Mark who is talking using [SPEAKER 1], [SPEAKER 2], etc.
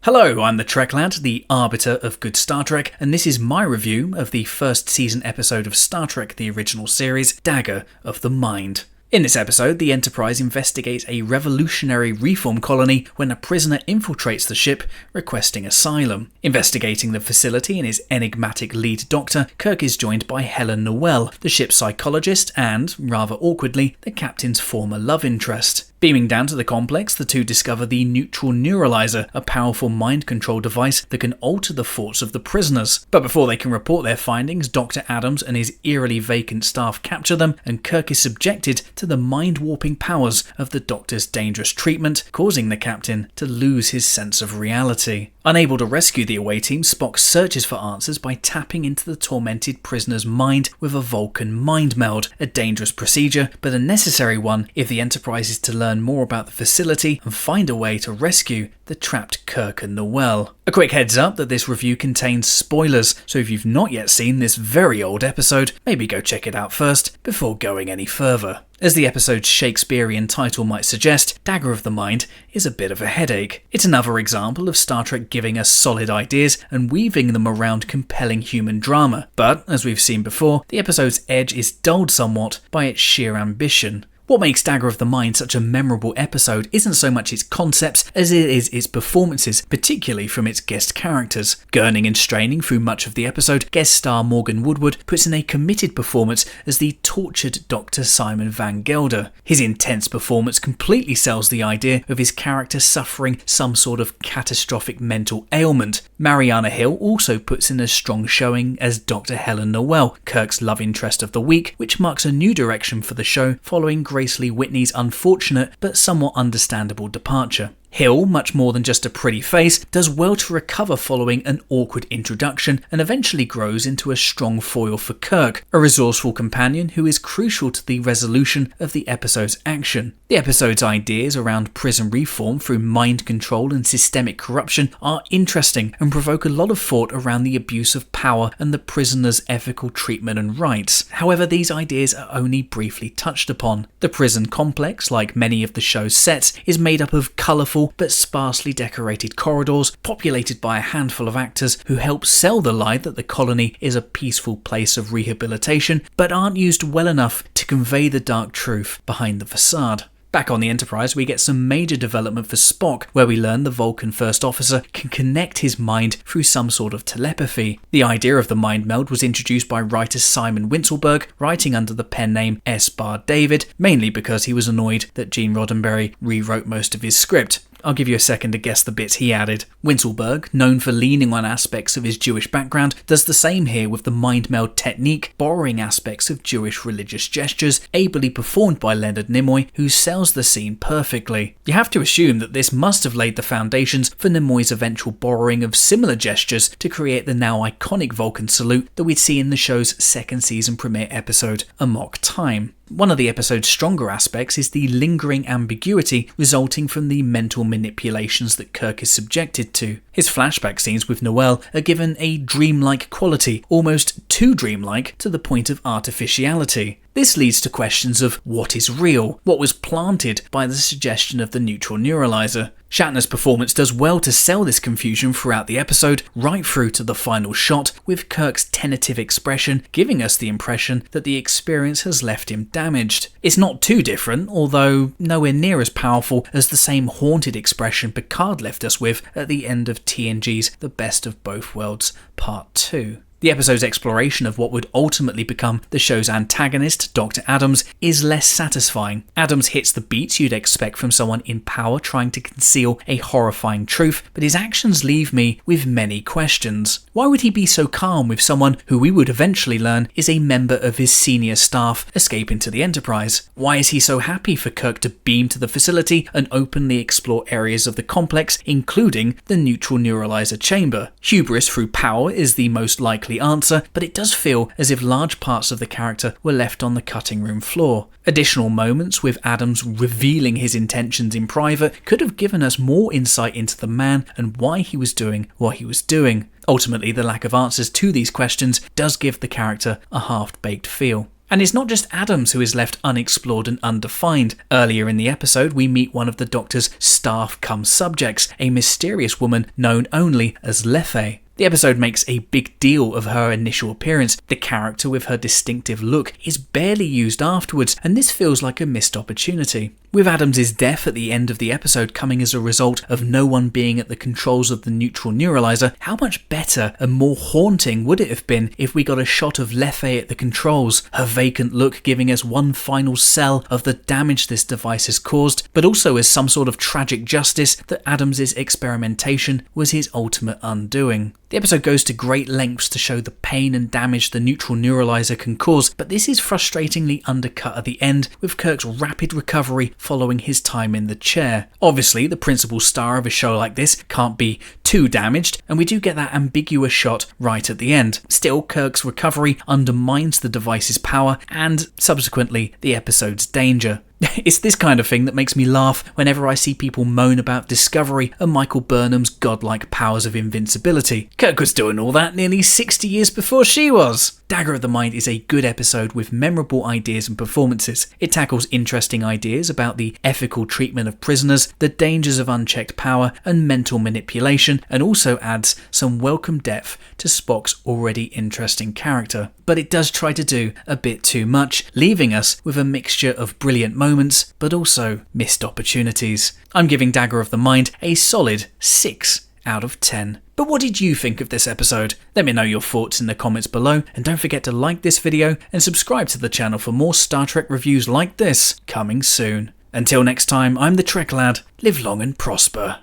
[SPEAKER 1] Hello, I'm the TrekLad, the arbiter of good Star Trek, and this is my review of the first season episode of Star Trek the original series, Dagger of the Mind. In this episode, the Enterprise investigates a revolutionary reform colony when a prisoner infiltrates the ship, requesting asylum. Investigating the facility and his enigmatic lead doctor, Kirk is joined by Helen Noel, the ship's psychologist and, rather awkwardly, the captain's former love interest. Beaming down to the complex, the two discover the neutral neuralizer, a powerful mind control device that can alter the thoughts of the prisoners. But before they can report their findings, Dr. Adams and his eerily vacant staff capture them, and Kirk is subjected to the mind-warping powers of the Doctor's dangerous treatment, causing the captain to lose his sense of reality. Unable to rescue the away team, Spock searches for answers by tapping into the tormented prisoner's mind with a Vulcan mind meld, a dangerous procedure, but a necessary one if the Enterprise is to learn more about the facility and find a way to rescue the trapped Kirk and Noel. A quick heads up that this review contains spoilers, so if you've not yet seen this very old episode, maybe go check it out first before going any further. As the episode's Shakespearean title might suggest, Dagger of the Mind is a bit of a headache. It's another example of Star Trek giving us solid ideas and weaving them around compelling human drama. But, as we've seen before, the episode's edge is dulled somewhat by its sheer ambition. What makes Dagger of the Mind such a memorable episode isn't so much its concepts as it is its performances, particularly from its guest characters. Gurning and straining through much of the episode, guest star Morgan Woodward puts in a committed performance as the tortured Dr. Simon Van Gelder. His intense performance completely sells the idea of his character suffering some sort of catastrophic mental ailment. Mariana Hill also puts in a strong showing as Dr. Helen Noel, Kirk's love interest of the week, which marks a new direction for the show following Grace Lee Whitney's unfortunate but somewhat understandable departure. Hill, much more than just a pretty face, does well to recover following an awkward introduction and eventually grows into a strong foil for Kirk, a resourceful companion who is crucial to the resolution of the episode's action. The episode's ideas around prison reform through mind control and systemic corruption are interesting and provoke a lot of thought around the abuse of power and the prisoner's ethical treatment and rights. However, these ideas are only briefly touched upon. The prison complex, like many of the show's sets, is made up of colourful but sparsely decorated corridors, populated by a handful of actors who help sell the lie that the colony is a peaceful place of rehabilitation, but aren't used well enough to convey the dark truth behind the facade. Back on the Enterprise, we get some major development for Spock, where we learn the Vulcan First Officer can connect his mind through some sort of telepathy. The idea of the mind meld was introduced by writer Simon Winselberg, writing under the pen name S. David, mainly because he was annoyed that Gene Roddenberry rewrote most of his script. I'll give you a second to guess the bits he added. Winselberg, known for leaning on aspects of his Jewish background, does the same here with the mind meld technique, borrowing aspects of Jewish religious gestures, ably performed by Leonard Nimoy, who sells the scene perfectly. You have to assume that this must have laid the foundations for Nimoy's eventual borrowing of similar gestures to create the now iconic Vulcan salute that we'd see in the show's second season premiere episode, Amok Time. One of the episode's stronger aspects is the lingering ambiguity resulting from the mental manipulations that Kirk is subjected to. His flashback scenes with Noel are given a dreamlike quality, almost too dreamlike to the point of artificiality. This leads to questions of what is real, what was planted by the suggestion of the neutral neuralizer. Shatner's performance does well to sell this confusion throughout the episode, right through to the final shot, with Kirk's tentative expression giving us the impression that the experience has left him damaged. It's not too different, although nowhere near as powerful as the same haunted expression Picard left us with at the end of TNG's The Best of Both Worlds Part 2. The episode's exploration of what would ultimately become the show's antagonist, Dr. Adams, is less satisfying. Adams hits the beats you'd expect from someone in power trying to conceal a horrifying truth, but his actions leave me with many questions. Why would he be so calm with someone who we would eventually learn is a member of his senior staff escaping to the Enterprise? Why is he so happy for Kirk to beam to the facility and openly explore areas of the complex, including the neutral neuralizer chamber? Hubris through power is the most likely answer, but it does feel as if large parts of the character were left on the cutting room floor. Additional moments with Adams revealing his intentions in private could have given us more insight into the man and why he was doing what he was doing. Ultimately, the lack of answers to these questions does give the character a half-baked feel. And it's not just Adams who is left unexplored and undefined. Earlier in the episode, we meet one of the Doctor's staff-cum-subjects, a mysterious woman known only as Lethe. The episode makes a big deal of her initial appearance. The character with her distinctive look is barely used afterwards, and this feels like a missed opportunity. With Adams' death at the end of the episode coming as a result of no one being at the controls of the neutral neuralizer, how much better and more haunting would it have been if we got a shot of Lethe at the controls, her vacant look giving us one final cell of the damage this device has caused, but also as some sort of tragic justice that Adams' experimentation was his ultimate undoing. The episode goes to great lengths to show the pain and damage the neutral neuralizer can cause, but this is frustratingly undercut at the end, with Kirk's rapid recovery following his time in the chair. Obviously, the principal star of a show like this can't be too damaged, and we do get that ambiguous shot right at the end. Still, Kirk's recovery undermines the device's power and, subsequently, the episode's danger. It's this kind of thing that makes me laugh whenever I see people moan about Discovery and Michael Burnham's godlike powers of invincibility. Kirk was doing all that nearly 60 years before she was. Dagger of the Mind is a good episode with memorable ideas and performances. It tackles interesting ideas about the ethical treatment of prisoners, the dangers of unchecked power and mental manipulation, and also adds some welcome depth to Spock's already interesting character. But it does try to do a bit too much, leaving us with a mixture of brilliant moments, but also missed opportunities. I'm giving Dagger of the Mind a solid 6 out of 10. But what did you think of this episode? Let me know your thoughts in the comments below, and don't forget to like this video and subscribe to the channel for more Star Trek reviews like this coming soon. Until next time, I'm the TrekLad. Live long and prosper.